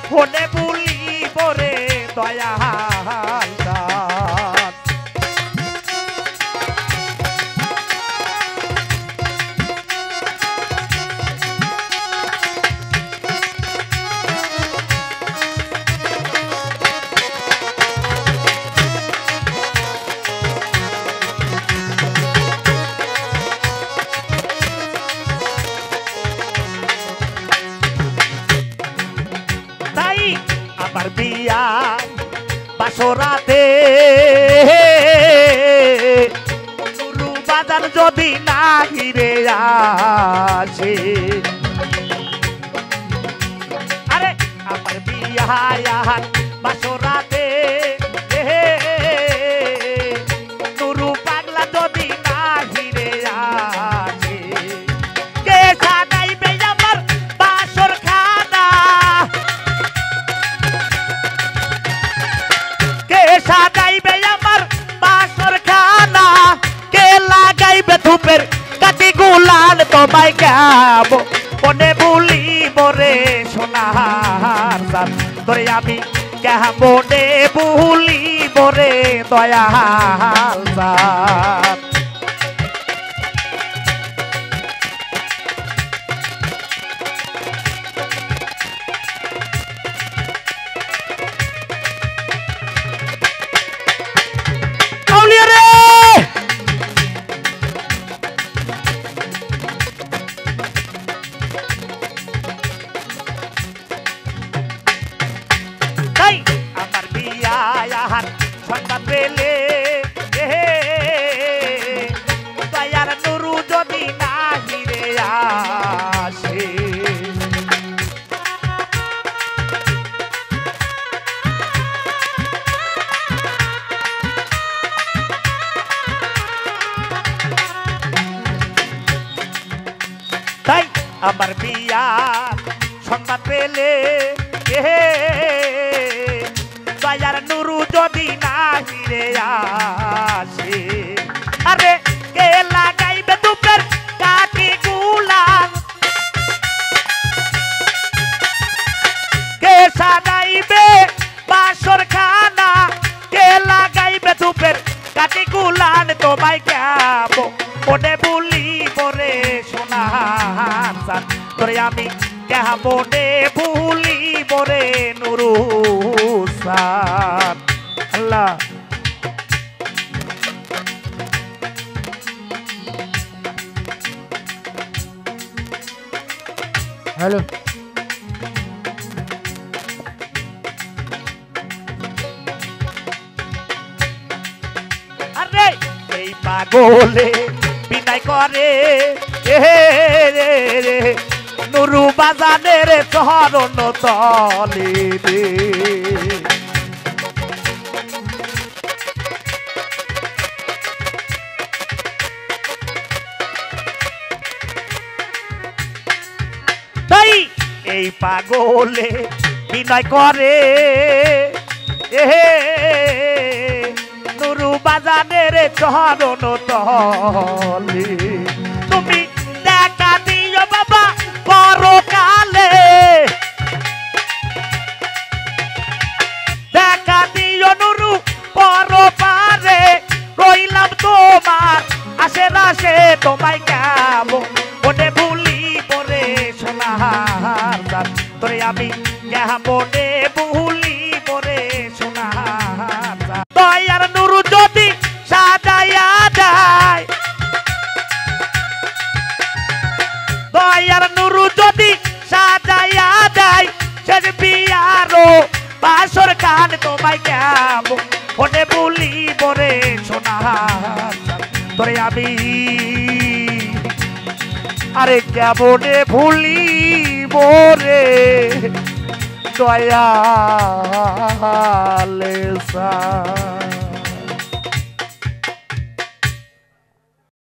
ফোনে ভুলিব রে দয়াল দান। আমার বিয়া বাসরাতে নুরু বাজার যদি না ঘিরে আসে, আরে আমার বিয়া বাসরাতে নুরু পাগলা যদি না ঘিরে আসে, কে সাজাইবে আমার বাসর খানা, সাজাইবে আমার বাসর খানা, কে লাগাইবে ধূপের কাটি গুলাল তোমায় গাব মনে ভুলিব রে সোনার জান, তোরে আমি কেমনে ভুলিব রে দয়াল জান। আমার বিয়ার সংবাদ পেলে দয়ার নুরু যদি না হিরে আসে, তাই আমার বিয়ার সংবাদ পেলে দয়ার নুরু যদি না হিরে আসে, আরে কে লাগাইবে ধূপের কাঠি গুলাল, কে সাজাইবে বাসর খানা, কে লাগাইবে ধূপের কাঠি গুলাল তোমায় গাব মনে ভুলিব রে সোনার জান, তোরে আমি কেমনে ভুলিব রে নুরু সান। আল্লাহ হ্যালো আরে এই পাগলে বিদায় করে নুরু বাজানের চরণ তলে রে, তাই এই পাগলে বিনয় করে নুরু বাজানের চরণ তলে, তুমি দেখা দিও বাবা পরকালে, দেখা দিও নুরু পরপারে, রইলাম তোমার আসে আসে তোমায় গাব মনে ভুলিব রে সোনার জান, তোরে আমি কেমনে ভুলিব রে সোনার জান। দয়ার নুরু যদি সাজাইয়া দেয়, দয়ার নুরু যদি সাজাইয়া দেয়, সে বিয়ারো বাসর খান তোমায় গাব মনে ভুলিব রে সোনার জান, তোরে আমি আরে কেমনে ভুলিব রে দয়াল সান।